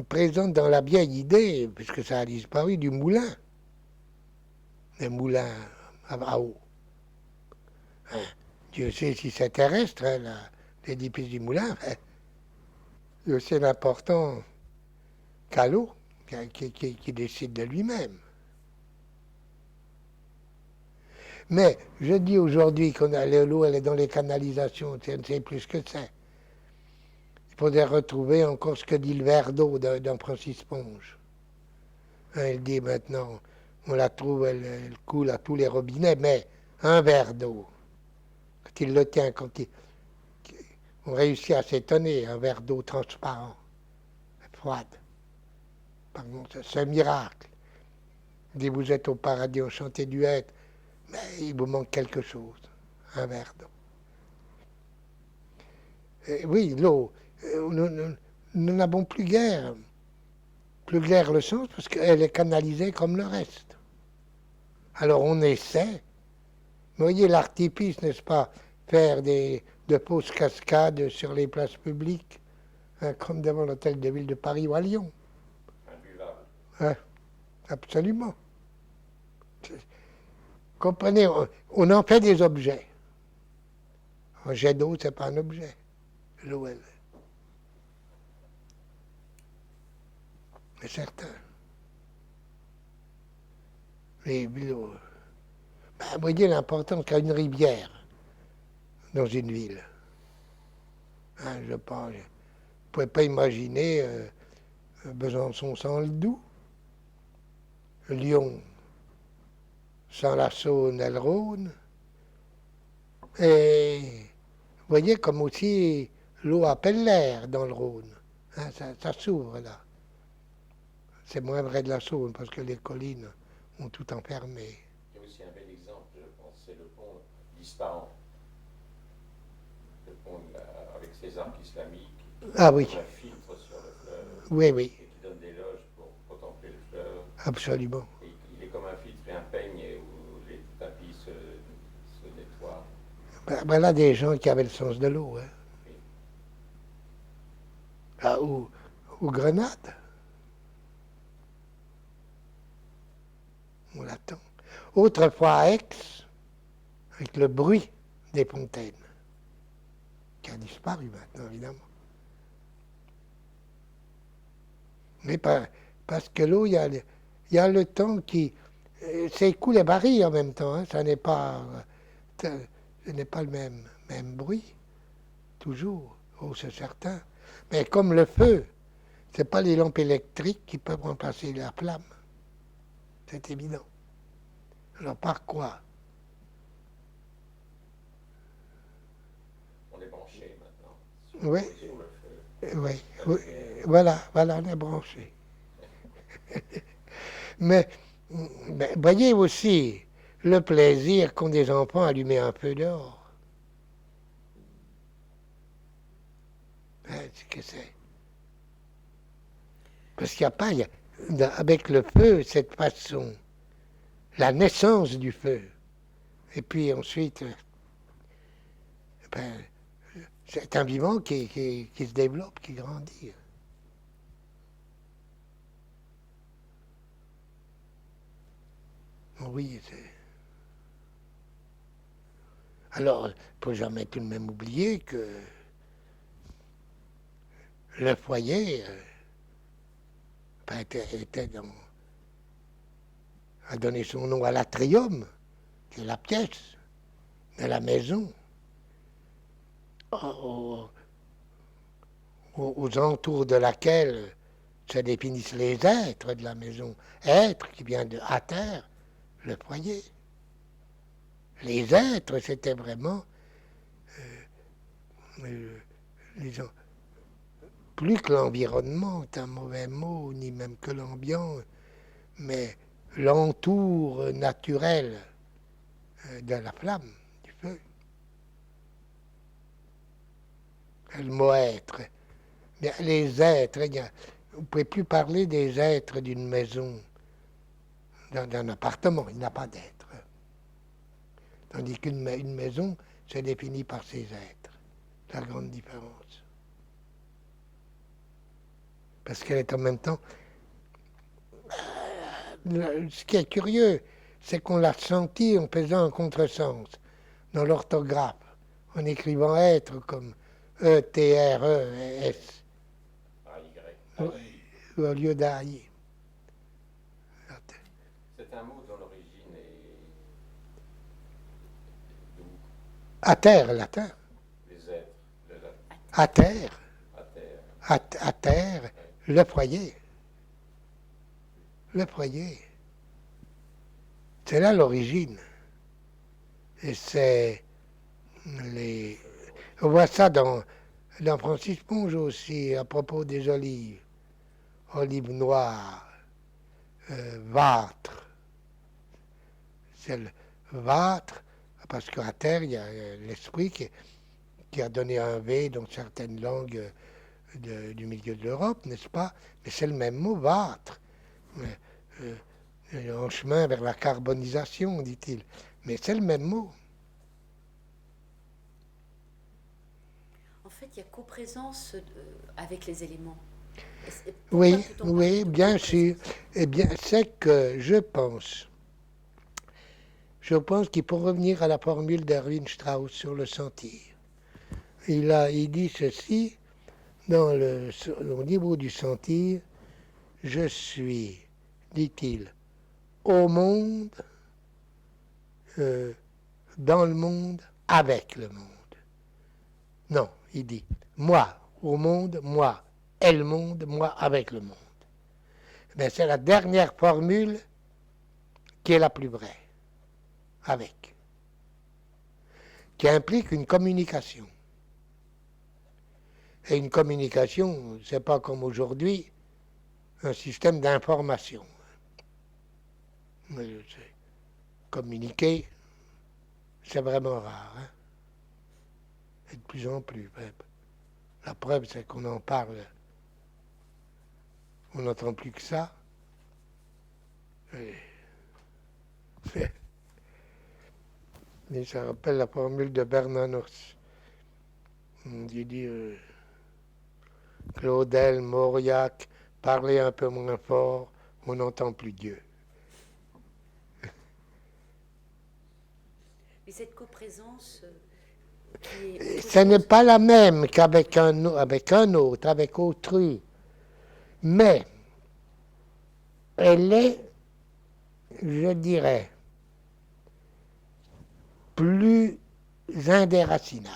Speaker 2: présente dans la vieille idée, puisque ça a disparu, du moulin. Les moulins à eau. Hein, Dieu sait si c'est terrestre, hein, l'édifice du moulin. Dieu sait l'important qu'a l'eau, qui décide de lui-même. Mais je dis aujourd'hui qu'on a l'eau, elle est dans les canalisations, on ne sait plus ce que c'est. Il faudrait retrouver encore ce que dit le verre d'eau d'un Francis Ponge. Hein, il dit maintenant, on la trouve, elle coule à tous les robinets, mais un verre d'eau, quand il le tient, on réussit à s'étonner, un verre d'eau transparent, froide. Pardon, c'est un miracle. Il dit, vous êtes au paradis, on chantait duet, mais il vous manque quelque chose, un verre d'eau. Et oui, l'eau, nous n'avons plus guère le sens parce qu'elle est canalisée comme le reste. Alors on essaie. Vous voyez l'artifice, n'est-ce pas, faire de fausses cascades sur les places publiques, hein, comme devant l'hôtel de ville de Paris ou à Lyon.
Speaker 3: Imbuvable.
Speaker 2: Hein, absolument. Comprenez, on en fait des objets. Un jet d'eau, c'est pas un objet. L'eau, elle. C'est certain. Vous voyez l'importance qu'a une rivière dans une ville. Hein, je pense. Vous ne pouvez pas imaginer Besançon sans le Doubs, Lyon sans la Saône et le Rhône. Et vous voyez comme aussi l'eau appelle l'air dans le Rhône. Hein, ça s'ouvre là. C'est moins vrai de la Saône parce que les collines ont tout enfermé.
Speaker 3: Il y a aussi un bel exemple, je pense, c'est le pont d'Ispahan. Le pont avec ses arcs islamiques,
Speaker 2: Ah oui,
Speaker 3: qui filtre sur le fleuve
Speaker 2: oui, oui,
Speaker 3: et qui donne des loges pour contempler le fleuve.
Speaker 2: absolument.
Speaker 3: Et il est comme un filtre et un peigne où les tapis se nettoient.
Speaker 2: Voilà des gens qui avaient le sens de l'eau. Hein.
Speaker 3: Oui.
Speaker 2: Ah, ou Grenade. On l'attend. Autrefois à Aix, avec le bruit des fontaines, qui a disparu maintenant, évidemment. Mais parce que l'eau, il y a le temps qui s'écoule et varie en même temps. Hein. Ce n'est pas le même bruit, toujours. Oh, c'est certain. Mais comme le feu, ce n'est pas les lampes électriques qui peuvent remplacer la flamme. C'est évident. Alors par quoi?
Speaker 3: On est branché maintenant
Speaker 2: Oui,
Speaker 3: sur le feu.
Speaker 2: oui, oui. Voilà, on est branché. Mais voyez aussi le plaisir qu'ont des enfants à allumer un feu dehors. Hein, c'est que c'est. Parce qu'il n'y a pas, avec le feu, cette façon, la naissance du feu. Et puis ensuite, ben, c'est un vivant qui se développe, qui grandit. Oui, c'est. Alors, il ne faut jamais tout de même oublier que le foyer a donné son nom à l'atrium, qui est la pièce de la maison, aux entours de laquelle se définissent les êtres de la maison. Être qui vient de à terre, le foyer. Les êtres, c'était vraiment disons, plus que l'environnement, c'est un mauvais mot, ni même que l'ambiance, mais l'entour naturel de la flamme, du feu. Le mot être. Bien, les êtres, vous ne pouvez plus parler des êtres d'une maison, d'un appartement, il n'a pas d'être. Tandis qu'une maison se définit par ses êtres. C'est la grande différence. Parce qu'elle est en même temps. Ce qui est curieux, c'est qu'on l'a senti en faisant un contresens dans l'orthographe, en écrivant être comme E-T-R-E-S, au lieu d'AI.
Speaker 3: C'est un mot dont l'origine est d'où?
Speaker 2: À terre, latin.
Speaker 3: Les êtres, le latin.
Speaker 2: À terre.
Speaker 3: À terre.
Speaker 2: À terre, le foyer. Le foyer. C'est là l'origine. Et c'est les. On voit ça dans Francis Ponge aussi, à propos des olives. Olives noires, vâtre. C'est le vâtre, parce qu'à terre, il y a l'esprit qui a donné un V dans certaines langues du milieu de l'Europe, n'est-ce pas? Mais c'est le même mot, battre. En chemin vers la carbonisation, dit-il. Mais c'est le même mot.
Speaker 1: En fait, il y a coprésence avec les éléments.
Speaker 2: Oui, oui, bien sûr. Eh bien, c'est que je pense qu'il faut revenir à la formule d'Erwin Strauss sur le sentir. Il dit ceci au niveau du sentir: je suis, dit-il, au monde, dans le monde, avec le monde. Non, il dit moi au monde, moi et le monde, moi avec le monde. Mais c'est la dernière formule qui est la plus vraie, avec, qui implique une communication. Et une communication, c'est pas comme aujourd'hui un système d'information. Communiquer, c'est vraiment rare. Hein? Et de plus en plus. La preuve, c'est qu'on en parle. On n'entend plus que ça. Et ça rappelle la formule de Bernanos. Il dit Claudel, Mauriac, parlez un peu moins fort, on n'entend plus Dieu.
Speaker 1: Mais cette coprésence
Speaker 2: Ce n'est pas la même qu'avec un autre, avec autrui. Mais elle est, je dirais, plus indéracinable.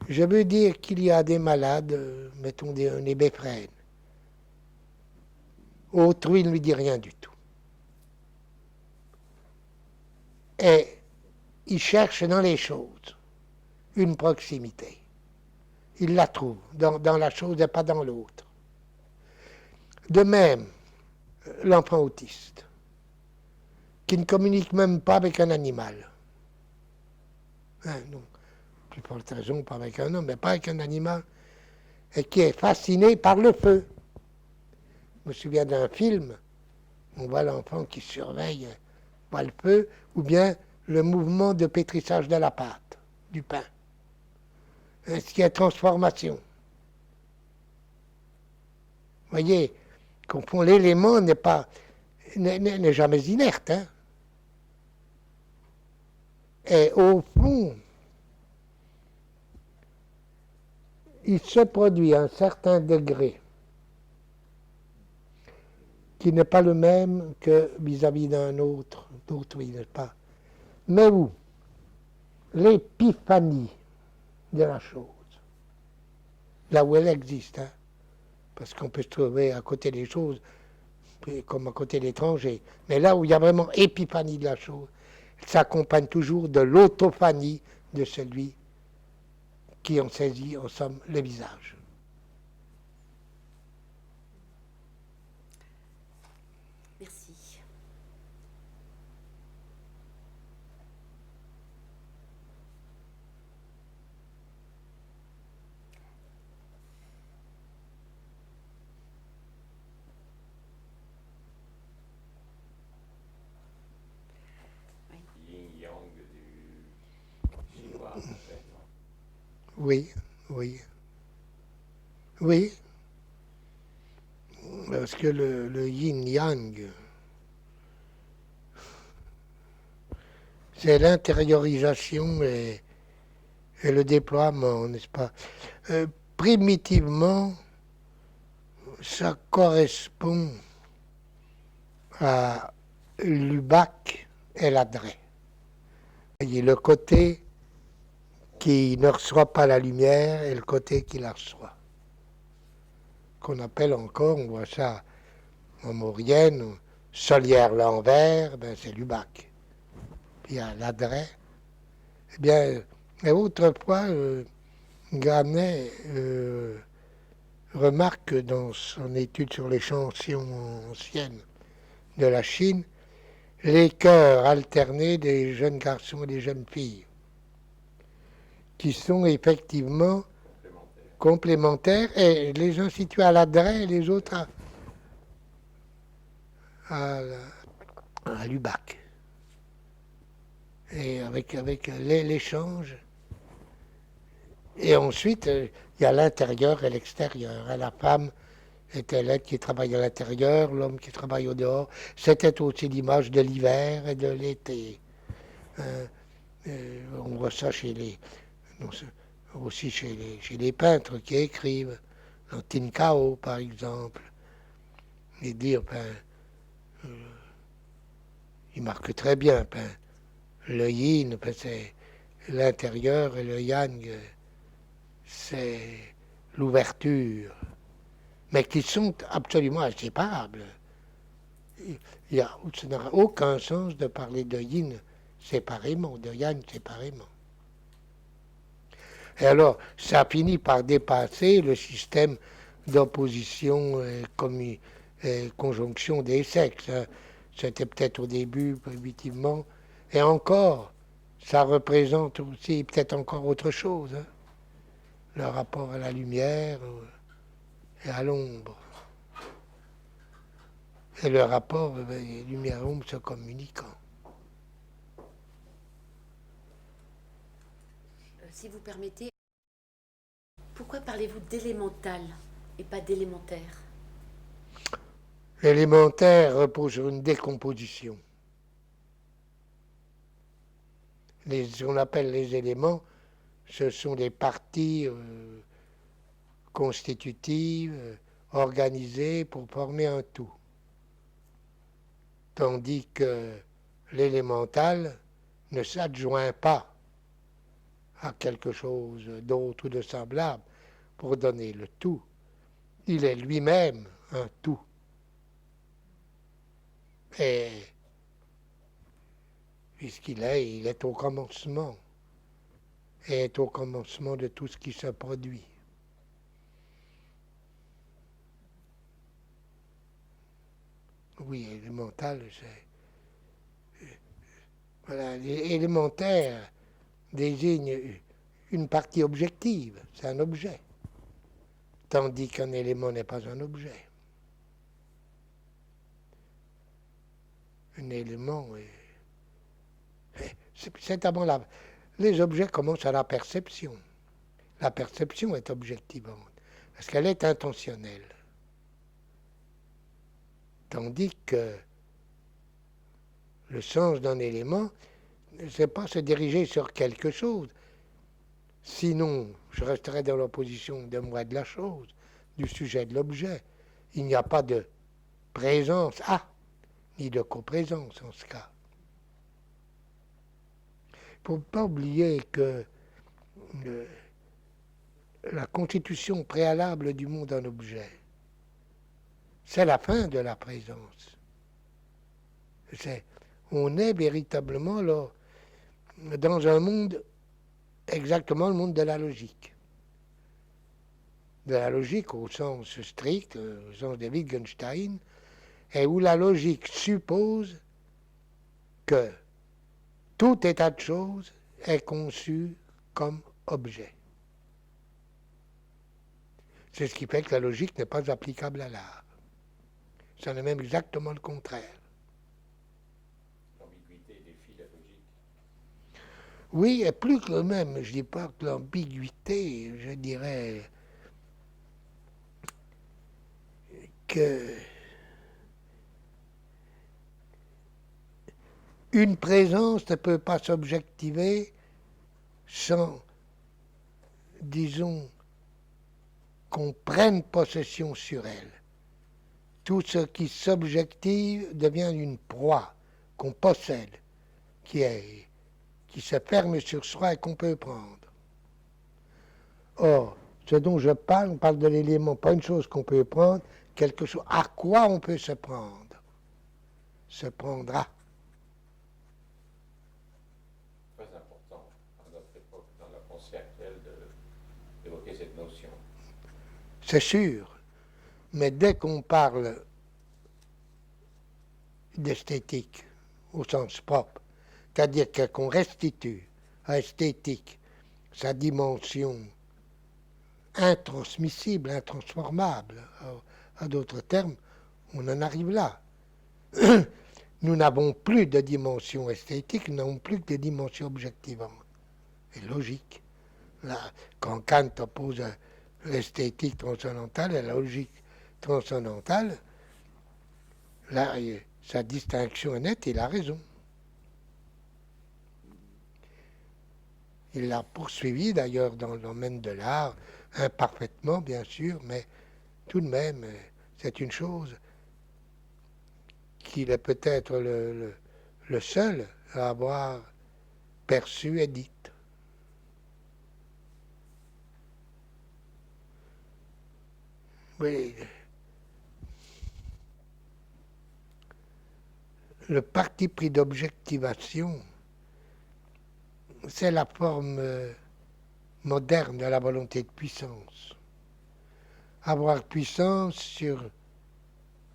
Speaker 2: Je veux dire qu'il y a des malades, mettons des hébéphrènes. Autrui ne lui dit rien du tout. Et il cherche dans les choses une proximité. Il la trouve dans la chose et pas dans l'autre. De même, l'enfant autiste, qui ne communique même pas avec un animal. Non, plus forte raison, pas avec un homme, mais pas avec un animal, et qui est fasciné par le feu. Je me souviens d'un film, on voit l'enfant qui surveille, voit le feu, ou bien le mouvement de pétrissage de la pâte, du pain. Ce qui est transformation. Vous voyez, l'élément n'est jamais inerte. Hein? Et au fond, il se produit à un certain degré qui n'est pas le même que vis-à-vis d'un autre, d'autrui, n'est-ce pas? Mais où l'épiphanie de la chose, là où elle existe, hein, parce qu'on peut se trouver à côté des choses comme à côté de l'étranger, mais là où il y a vraiment épiphanie de la chose, ça s'accompagne toujours de l'autophanie de celui qui en saisit, en somme, le visage.
Speaker 1: Merci.
Speaker 3: Yin-yang du chinois, peut-être.
Speaker 2: Oui, oui. Oui. Parce que le yin-yang, c'est l'intériorisation et le déploiement, n'est-ce pas? Primitivement, ça correspond à l'ubac et l'adret. Il y a le côté qui ne reçoit pas la lumière et le côté qui la reçoit. Qu'on appelle encore, on voit ça en maurienne, solière l'envers, ben c'est l'ubac. Puis il y a l'adret. Eh bien, autrefois, Granet remarque dans son étude sur l'échantillon ancienne de la Chine les cœurs alternés des jeunes garçons et des jeunes filles, qui sont effectivement complémentaires, et les uns situés à l'Adret et les autres à Lubac. Et avec l'échange. Et ensuite, il y a l'intérieur et l'extérieur. Et la femme était l'aide qui travaille à l'intérieur, l'homme qui travaille au dehors. C'était aussi l'image de l'hiver et de l'été. Euh, on voit ça aussi chez les peintres qui écrivent. Dans Tinkao, par exemple. Et dire, il marque très bien, le yin, c'est l'intérieur, et le yang, c'est l'ouverture, mais qui sont absolument inséparables. Ça n'a aucun sens de parler de yin séparément, de yang séparément. Et alors, ça finit par dépasser le système d'opposition et conjonction des sexes. C'était peut-être au début, primitivement, et encore, ça représente aussi peut-être encore autre chose, hein, le rapport à la lumière et à l'ombre. Et le rapport lumière-ombre se communiquant.
Speaker 1: Si vous permettez, pourquoi parlez-vous d'élémental et pas d'élémentaire?
Speaker 2: L'élémentaire repose sur une décomposition. Ce qu'on appelle les éléments, ce sont des parties constitutives, organisées pour former un tout. Tandis que l'élémental ne s'adjoint pas à quelque chose d'autre ou de semblable pour donner le tout. Il est lui-même un tout. Et puisqu'il il est au commencement. Et est au commencement de tout ce qui se produit. Oui, élémental, c'est... Voilà, élémentaire désigne une partie objective, c'est un objet. Tandis qu'un élément n'est pas un objet. Un élément c'est avant les objets commencent à la perception. La perception est objectivante, parce qu'elle est intentionnelle. Tandis que le sens d'un élément, c'est pas se diriger sur quelque chose. Sinon, je resterai dans l'opposition de moi et de la chose, du sujet de l'objet. Il n'y a pas de présence ni de coprésence en ce cas. Il ne faut pas oublier que la constitution préalable du monde en objet, c'est la fin de la présence. On est véritablement là, dans un monde, exactement le monde de la logique. De la logique au sens strict, au sens de Wittgenstein, et où la logique suppose que tout état de choses est conçu comme objet. C'est ce qui fait que la logique n'est pas applicable à l'art. Ça n'est même exactement le contraire.
Speaker 3: L'ambiguïté défie la logique.
Speaker 2: Oui, et plus que même, je ne dis pas que l'ambiguïté, je dirais que une présence ne peut pas s'objectiver sans, disons, qu'on prenne possession sur elle. Tout ce qui s'objective devient une proie qu'on possède, qui se ferme sur soi et qu'on peut prendre. Or, ce dont je parle, on parle de l'élément, pas une chose qu'on peut prendre, quelque chose à quoi on peut se prendre. Se prendra.
Speaker 3: Très important à notre époque, dans la pensée actuelle, d'évoquer cette notion.
Speaker 2: C'est sûr, mais dès qu'on parle d'esthétique au sens propre, c'est-à-dire qu'on restitue à esthétique sa dimension intransmissible, intransformable. En d'autres termes, on en arrive là. Nous n'avons plus de dimension esthétique, nous n'avons plus que des dimensions objectivantes. C'est logique. Là, quand Kant oppose l'esthétique transcendantale et la logique transcendantale, là, sa distinction est nette, il a raison. Il l'a poursuivi d'ailleurs dans le domaine de l'art, imparfaitement bien sûr, mais tout de même, c'est une chose qu'il est peut-être le seul à avoir perçue et dite. Oui. Le parti pris d'objectivation, c'est la forme moderne de la volonté de puissance. Avoir puissance sur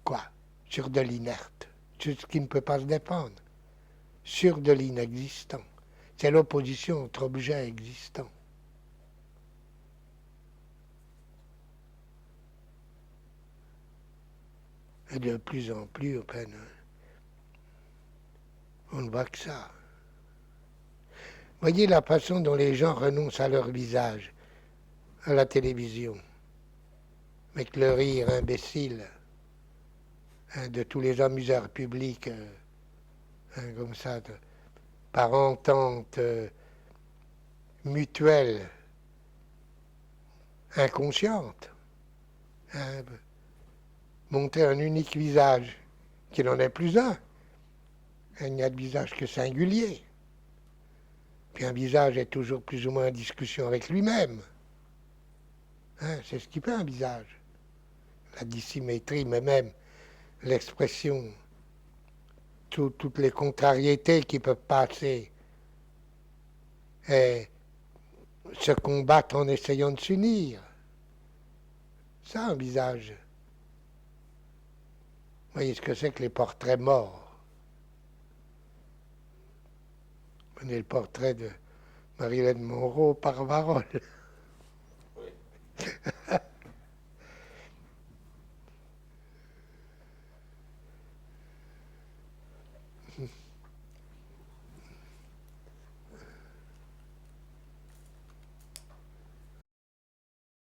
Speaker 2: quoi? Sur de l'inerte, sur ce qui ne peut pas se défendre, sur de l'inexistant. C'est l'opposition entre objet et existant. Et de plus en plus, on ne voit que ça. Voyez la façon dont les gens renoncent à leur visage, à la télévision, avec le rire imbécile de tous les amuseurs publics, comme ça, par entente mutuelle, inconsciente. Montrer un unique visage, qui n'en est plus un. Il n'y a de visage que singulier. Puis un visage est toujours plus ou moins en discussion avec lui-même. C'est ce qui fait un visage. La dissymétrie, mais même l'expression, toutes les contrariétés qui peuvent passer et se combattent en essayant de s'unir. Ça, un visage. Vous voyez ce que c'est que les portraits morts. Prenez le portrait de Marilyn Monroe par Varol. Oui.